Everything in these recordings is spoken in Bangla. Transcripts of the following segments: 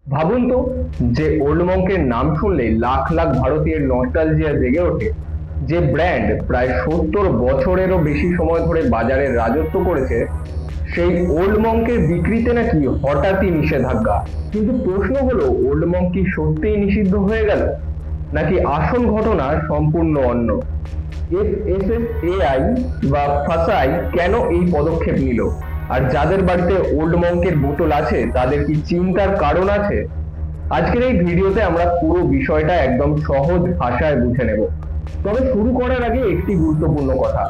ভাবুন তো, যে ওল্ড মঙ্কের নাম শুনলেই লাখ লাখ ভারতীয়ের নস্টালজিয়া জেগে ওঠে, যে ব্র্যান্ড প্রায় 70 বছরেরও বেশি সময় ধরে বাজারে রাজত্ব করেছে, সেই ওল্ড মঙ্কের বিক্রিতে নাকি হঠাৎই নিষেধাজ্ঞা। কিন্তু প্রশ্ন হলো, ওল্ড মঙ্ক কি সত্যিই নিষিদ্ধ হয়ে গেল, নাকি আসল ঘটনা সম্পূর্ণ অন্য? এফএসএসএআই বা ফাসাই কেন এই পদক্ষেপ নিল, আর যাদের বাড়িতে ওল্ড মঙ্কের বোতল আছে তাদের কি চিন্তার কারণ আছে? আজকের এই ভিডিওতে আমরা পুরো বিষয়টা একদম সহজ ভাষায় বুঝে নেব। তবে শুরু করার আগে একটি গুরুত্বপূর্ণ কথা: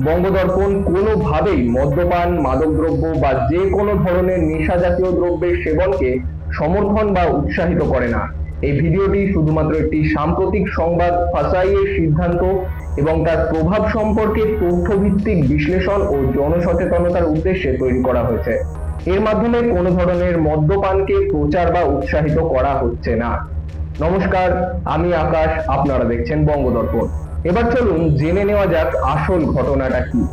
বঙ্গদর্পণ কোনোভাবেই মদ্যপান, মাদকদ্রব্য বা যে কোনো ধরনের নেশা জাতীয় দ্রব্যের সেবনকে সমর্থন বা উৎসাহিত করে না। এই ভিডিওটি শুধুমাত্র একটি সাম্প্রতিক সংবাদ, ফাসাইয়ের সিদ্ধান্ত এবং তার প্রভাব সম্পর্কে তথ্যভিত্তিক বিশ্লেষণ ও জনসচেতনতার উদ্দেশ্যে তৈরি করা হয়েছে। এর মাধ্যমে কোনো ধরনের মদ্যপানকে প্রচার বা উৎসাহিত করা হচ্ছে না। নমস্কার, আমি আকাশ, আপনারা দেখছেন বঙ্গদর্পণ। এবার চলুন জেনে নেওয়া যাক আসল ঘটনাটা কি।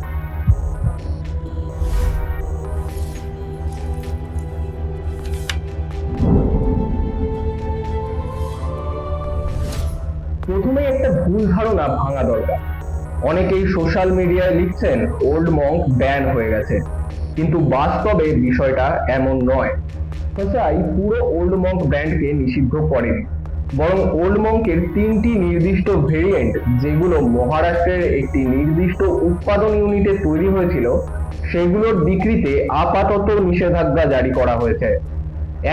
প্রথমে একটা ভুল ধারণা ভাঙা দরকার। অনেকেই সোশ্যাল মিডিয়ায় লিখছেন ওল্ড মঙ্ক ব্যান হয়ে গেছে, কিন্তু বাস্তবে বিষয়টা এমন নয়। ফাসাই পুরো ওল্ড মঙ্ক ব্র্যান্ডকে নিষিদ্ধ করেনি, বরং ওল্ড মঙ্কের 3টি নির্দিষ্ট ভেরিয়েন্ট, যেগুলো মহারাষ্ট্রের একটি নির্দিষ্ট উৎপাদন ইউনিটে তৈরি হয়েছিল, সেগুলোর বিক্রিতে আপাতত নিষেধাজ্ঞা জারি করা হয়েছে।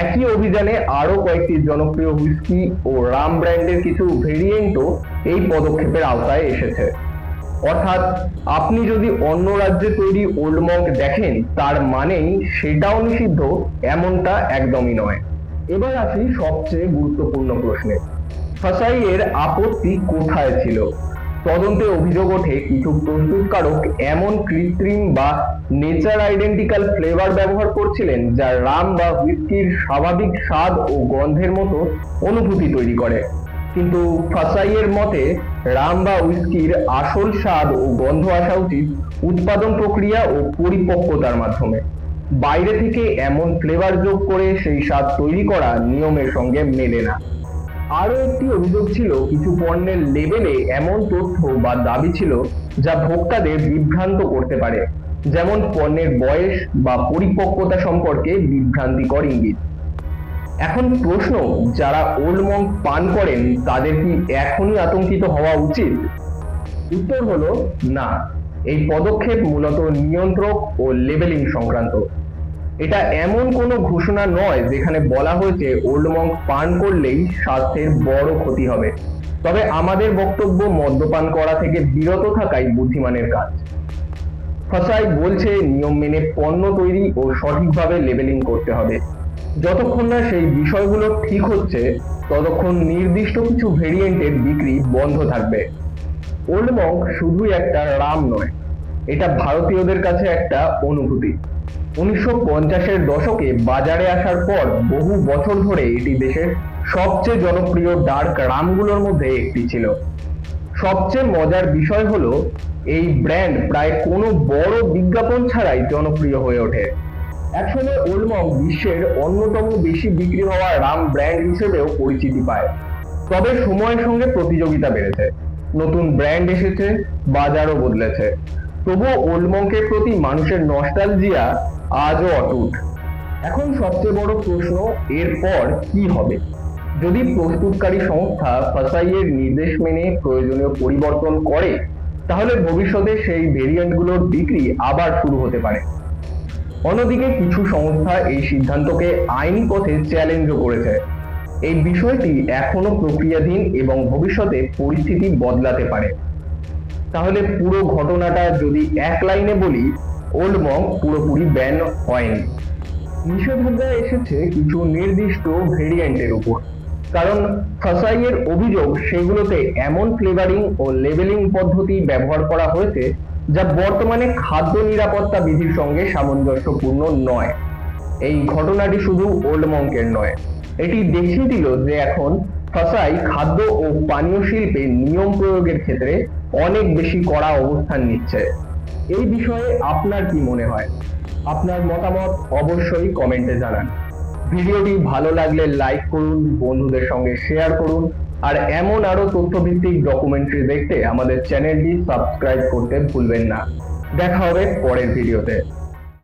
একই অভিযানে আরো কয়েকটি জনপ্রিয় হুইস্কি ও রাম ব্র্যান্ডের কিছু ভেরিয়েন্টও এই পদক্ষেপের আওতায় এসেছে। অর্থাৎ আপনি যদি অন্য রাজ্যে তৈরি ওল্ড মঙ্ক দেখেন, তার মানেই সেটাও নিষিদ্ধ, এমনটা একদমই নয়। এবার আসি সবচেয়ে গুরুত্বপূর্ণ প্রশ্নে: ফাসাইয়ের আপত্তি কোথায় ছিল? তদন্তে অভিযোগ ওঠে কিছু প্রস্তুতকারক এমন কৃত্রিম বা নেচার আইডেন্টিক্যাল ফ্লেভার ব্যবহার করছিলেন, যা রাম বা হুইস্কির স্বাভাবিক স্বাদ ও গন্ধের মতো অনুভূতি তৈরি করে। কিন্তু ফাসাইয়ের মতে, রাম বা উইস্কির আসল স্বাদ ও গন্ধ আসা উচিত উৎপাদন প্রক্রিয়া ও পরিপক্কতার মাধ্যমে। বাইরে থেকে এমন ফ্লেভার যোগ করে সেই স্বাদ তৈরি করা নিয়মের সঙ্গে মেলে না। আরও একটি অভিযোগ ছিল, কিছু পণ্যের লেবেলে এমন তথ্য বা দাবি ছিল যা ভোক্তাদের বিভ্রান্ত করতে পারে, যেমন পণ্যের বয়স বা পরিপক্কতা সম্পর্কে বিভ্রান্তিকর ইঙ্গিত। এখন প্রশ্ন, যারা ওল্ড মঙ্ক পান করেন তাদের কি এখনই আতঙ্কিত হওয়া উচিত? উত্তর হলো না। এই পদক্ষেপ মূলত নিয়ন্ত্রক ও লেবেলিং সংক্রান্ত। এটা এমন কোনো ঘোষণা নয় যেখানে বলা হয়েছে ওল্ড মঙ্ক পান করলেই স্বাস্থ্যের বড় ক্ষতি হবে। তবে আমাদের বক্তব্য, মদ্যপান করা থেকে বিরত থাকাই বুদ্ধিমানের কাজ। ফাসাই বলছে নিয়ম মেনে পণ্য তৈরি ও সঠিকভাবে লেবেলিং করতে হবে। যতক্ষণ না সেই বিষয়গুলো ঠিক হচ্ছে, ততক্ষণ নির্দিষ্ট কিছু ভেরিয়েন্টের বিক্রি বন্ধ থাকবে। ওল্ড মঙ্ক শুধুই একটা রাম নয়, এটা ভারতীয়দের কাছে একটা অনুভূতি। 1950-এর দশকে বাজারে আসার পর বহু বছর ধরে এটি দেশের সবচেয়ে জনপ্রিয় ডার্ক রামগুলোর মধ্যে একটি ছিল। সবচেয়ে মজার বিষয় হলো, এই ব্র্যান্ড প্রায় কোনো বড় বিজ্ঞাপন ছাড়াই জনপ্রিয় হয়ে ওঠে। একসময় ওল্ড মঙ্ক বিশ্বের অন্যতম বেশি বিক্রি হওয়া রাম ব্র্যান্ড হিসেবেও পরিচিতি পায়। তবে সময়ের সঙ্গে প্রতিযোগিতা বেড়েছে, নতুন ব্র্যান্ড এসেছে, বাজারও বদলেছে। তবুও ওল্ড মঙ্কের প্রতি মানুষের নস্টালজিয়া আজও অটুট। এখন সবচেয়ে বড় প্রশ্ন, এরপর কি হবে? যদি প্রস্তুতকারী সংস্থা ফাসাইয়ের নির্দেশ মেনে প্রয়োজনীয় পরিবর্তন করে, তাহলে ভবিষ্যতে সেই ভেরিয়েন্টগুলোর বিক্রি আবার শুরু হতে পারে। অন্যদিকে কিছু সংস্থা এই সিদ্ধান্তকে আইনি পথে চ্যালেঞ্জও করেছে। এই বিষয়টি এখনো প্রক্রিয়াধীন এবং ভবিষ্যতে পরিস্থিতি বদলাতে পারে। তাহলে পুরো ঘটনাটা যদি এক লাইনে বলি, ওল্ড মঙ্ক পুরোপুরি ব্যান হয়নি। নিষেধাজ্ঞা এসেছে কিছু নির্দিষ্ট ভেরিয়েন্টের উপর, কারণ ফাসাইয়ের অভিযোগ সেগুলোতে এমন ফ্লেভারিং ও লেবেলিং পদ্ধতি ব্যবহার করা হয়েছে যা বর্তমানে খাদ্য নিরাপত্তা বিধির সঙ্গে সামঞ্জস্যপূর্ণ নয়। এই ঘটনাটি শুধু ওল্ড মঙ্কের নয়, এটি দেখিয়ে দিল যে এখন ফাসাই খাদ্য ও পানীয় শিল্পে নিয়ম প্রয়োগের ক্ষেত্রে অনেক বেশি কড়া অবস্থান নিচ্ছে। এই বিষয়ে আপনার কি মনে হয়? আপনার মতামত অবশ্যই কমেন্টে জানান। ভিডিওটি ভালো লাগলে লাইক করুন, বন্ধুদের সঙ্গে শেয়ার করুন, আর এমন আরো তথ্যভিত্তিক ডকুমেন্টারি দেখতে আমাদের চ্যানেলটি সাবস্ক্রাইব করতে ভুলবেন না। দেখা হবে পরের ভিডিওতে।